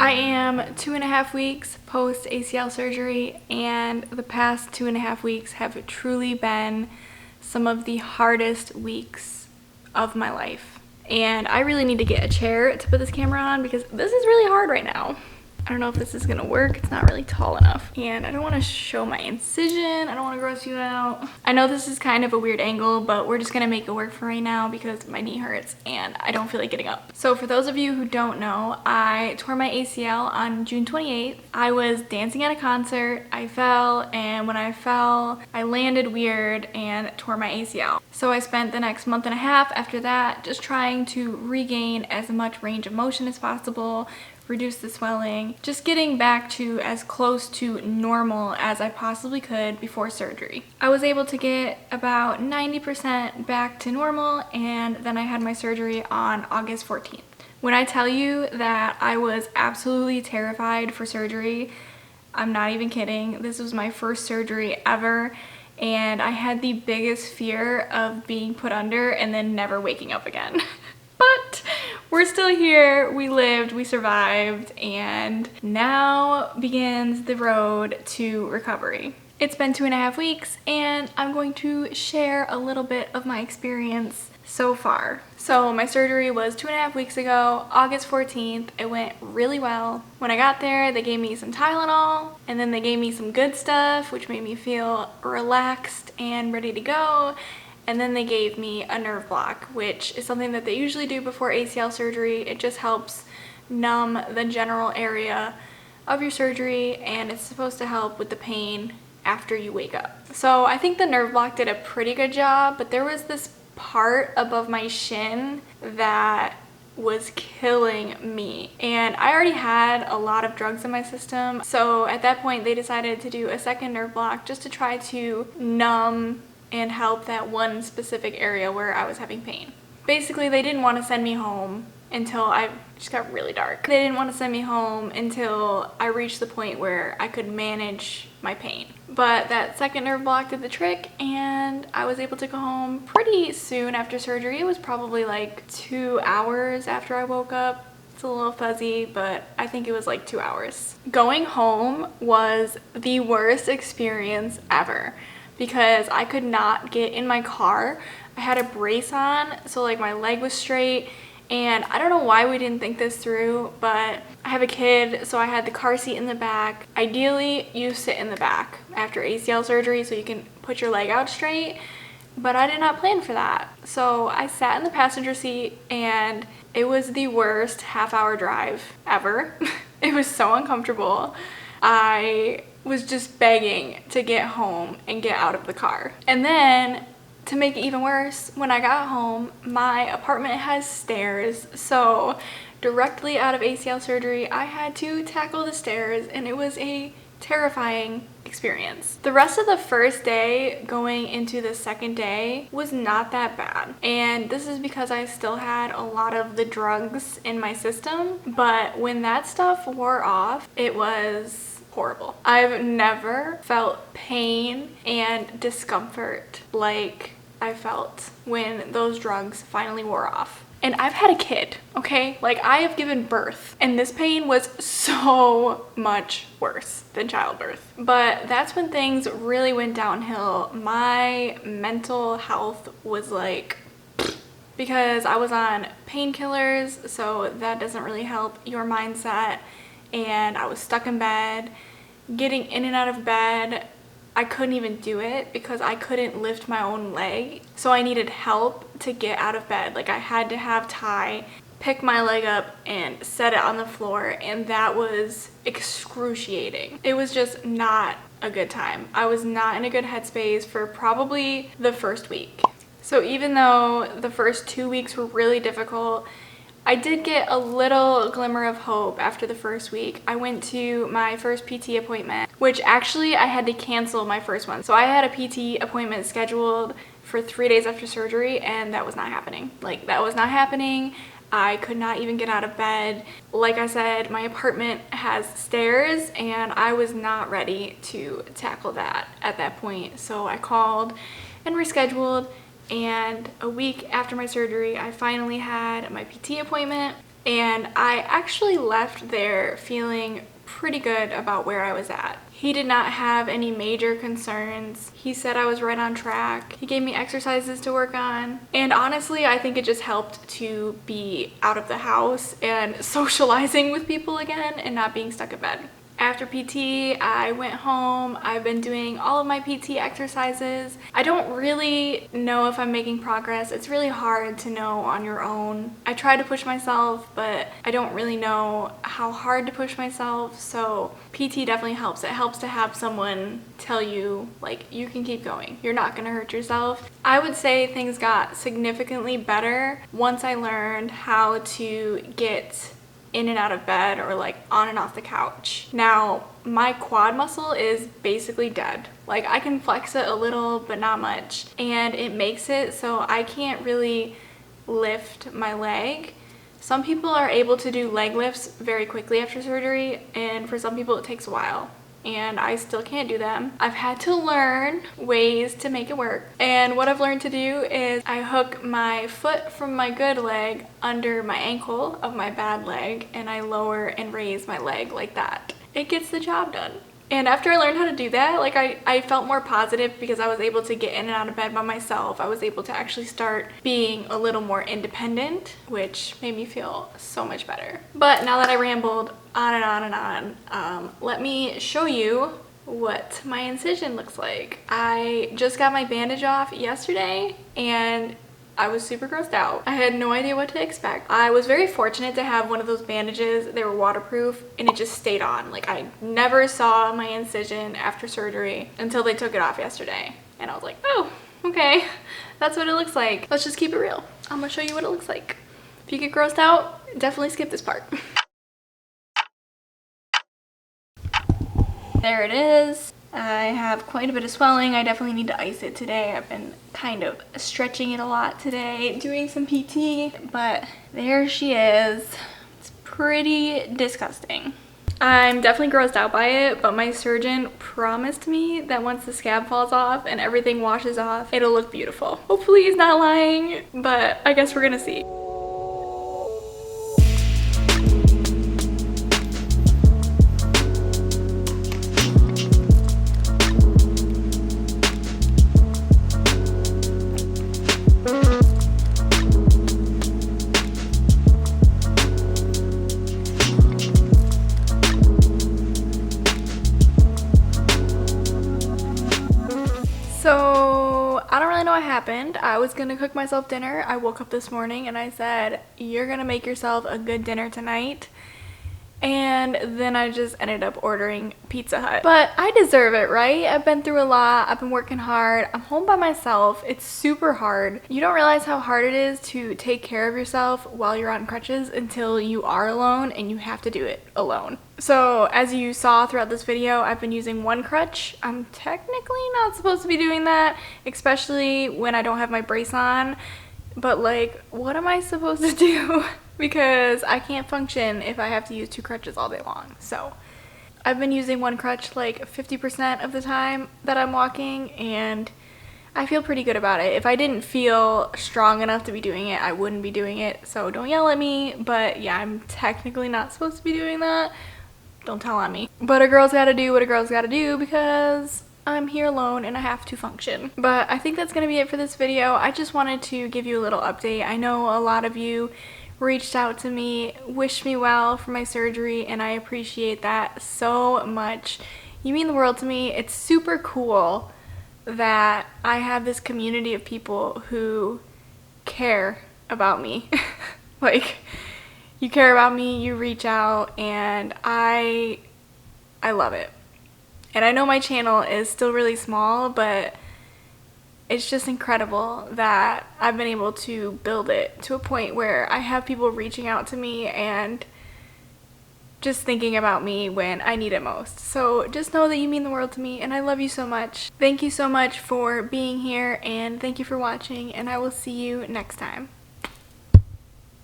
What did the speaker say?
I am 2.5 weeks post ACL surgery, and the past 2.5 weeks have truly been some of the hardest weeks of my life. And I really need to get a chair to put this camera on because this is really hard right now. I don't know if this is gonna work. It's not really tall enough. And I don't wanna show my incision. I don't wanna gross you out. I know this is kind of a weird angle, but we're just gonna make it work for right now because my knee hurts and I don't feel like getting up. So for those of you who don't know, I tore my ACL on June 28th. I was dancing at a concert, I fell, and when I fell, I landed weird and tore my ACL. So I spent the next month and a half after that just trying to regain as much range of motion as possible, reduce the swelling, just getting back to as close to normal as I possibly could before surgery. I was able to get about 90% back to normal, and then I had my surgery on August 14th. When I tell you that I was absolutely terrified for surgery, I'm not even kidding. This was my first surgery ever, and I had the biggest fear of being put under and then never waking up again. But we're still here, we lived, we survived, and now begins the road to recovery. It's been 2.5 weeks, and I'm going to share a little bit of my experience so far. So my surgery was 2.5 weeks ago, August 14th. It went really well. When I got there, they gave me some Tylenol, and then they gave me some good stuff, which made me feel relaxed and ready to go. And then they gave me a nerve block, which is something that they usually do before ACL surgery. It just helps numb the general area of your surgery, and it's supposed to help with the pain after you wake up. So I think the nerve block did a pretty good job, but there was this part above my shin that was killing me, and I already had a lot of drugs in my system. So at that point, they decided to do a second nerve block just to try to numb and help that one specific area where I was having pain. Basically, they didn't want to send me home until it just got really dark. They didn't want to send me home until I reached the point where I could manage my pain. But that second nerve block did the trick, and I was able to go home pretty soon after surgery. It was probably like 2 hours after I woke up. It's a little fuzzy, but I think it was like 2 hours. Going home was the worst experience ever, because I could not get in my car. I had a brace on, so like my leg was straight, and I don't know why we didn't think this through, but I have a kid, so I had the car seat in the back. Ideally, you sit in the back after ACL surgery so you can put your leg out straight, but I did not plan for that. So I sat in the passenger seat, and it was the worst half-hour drive ever. It was so uncomfortable. I was just begging to get home and get out of the car. And then, to make it even worse, when I got home, my apartment has stairs, so directly out of ACL surgery, I had to tackle the stairs, and it was a terrifying experience. The rest of the first day going into the second day was not that bad, and this is because I still had a lot of the drugs in my system, but when that stuff wore off, it was horrible. I've never felt pain and discomfort like I felt when those drugs finally wore off. And I've had a kid, okay? Like, I have given birth, and this pain was so much worse than childbirth. But that's when things really went downhill. My mental health was like, because I was on painkillers, so that doesn't really help your mindset. And I was stuck in bed. Getting in and out of bed, I couldn't even do it because I couldn't lift my own leg. So I needed help to get out of bed. Like, I had to have Ty pick my leg up and set it on the floor, and that was excruciating. It was just not a good time. I was not in a good headspace for probably the first week. So even though the first 2 weeks were really difficult, I did get a little glimmer of hope after the first week. I went to my first PT appointment, which actually I had to cancel my first one. So I had a PT appointment scheduled for 3 days after surgery, and that was not happening. Like, that was not happening. I could not even get out of bed. Like I said, my apartment has stairs, and I was not ready to tackle that at that point. So I called and rescheduled, and a week after my surgery, I finally had my PT appointment. and I actually left there feeling pretty good about where I was at. He did not have any major concerns. He said I was right on track. He gave me exercises to work on. And honestly, I think it just helped to be out of the house and socializing with people again and not being stuck in bed. After PT, I went home. I've been doing all of my PT exercises. I don't really know if I'm making progress. It's really hard to know on your own. I try to push myself, but I don't really know how hard to push myself. So PT definitely helps. It helps to have someone tell you, like, you can keep going. You're not gonna hurt yourself. I would say things got significantly better once I learned how to get in and out of bed or like on and off the couch. Now, my quad muscle is basically dead. Like, I can flex it a little, but not much. And it makes it so I can't really lift my leg. Some people are able to do leg lifts very quickly after surgery, and for some people it takes a while. And I still can't do them. I've had to learn ways to make it work. And what I've learned to do is I hook my foot from my good leg under my ankle of my bad leg, and I lower and raise my leg like that. It gets the job done. And after I learned how to do that, like I felt more positive because I was able to get in and out of bed by myself. I was able to actually start being a little more independent, which made me feel so much better. But now that I rambled on and on and on, let me show you what my incision looks like. I just got my bandage off yesterday and I was super grossed out. I had no idea what to expect. I was very fortunate to have one of those bandages. They were waterproof and it just stayed on. Like, I never saw my incision after surgery until they took it off yesterday. And I was like, oh, okay, that's what it looks like. Let's just keep it real. I'm gonna show you what it looks like. If you get grossed out, definitely skip this part. There it is. I have quite a bit of swelling. I definitely need to ice it today. I've been kind of stretching it a lot today, doing some PT, but there she is. It's pretty disgusting. I'm definitely grossed out by it, but my surgeon promised me that once the scab falls off and everything washes off, it'll look beautiful. Hopefully he's not lying, but I guess we're gonna see. So I don't really know what happened. I was gonna cook myself dinner. I woke up this morning and I said, you're gonna make yourself a good dinner tonight. And then I just ended up ordering Pizza Hut. But I deserve it, right? I've been through a lot. I've been working hard. I'm home by myself. It's super hard. You don't realize how hard it is to take care of yourself while you're on crutches until you are alone and you have to do it alone. So as you saw throughout this video, I've been using one crutch. I'm technically not supposed to be doing that, especially when I don't have my brace on. But like, what am I supposed to do? Because I can't function if I have to use two crutches all day long. So I've been using one crutch like 50% of the time that I'm walking, and I feel pretty good about it. If I didn't feel strong enough to be doing it, I wouldn't be doing it. So don't yell at me, but yeah, I'm technically not supposed to be doing that. Don't tell on me. But a girl's gotta do what a girl's gotta do because I'm here alone and I have to function. But I think that's gonna be it for this video. I just wanted to give you a little update. I know a lot of you reached out to me, wished me well for my surgery, and I appreciate that so much. You mean the world to me. It's super cool that I have this community of people who care about me. Like, you care about me, you reach out, and I love it. And I know my channel is still really small, but it's just incredible that I've been able to build it to a point where I have people reaching out to me and just thinking about me when I need it most. So just know that you mean the world to me and I love you so much. Thank you so much for being here and thank you for watching, and I will see you next time.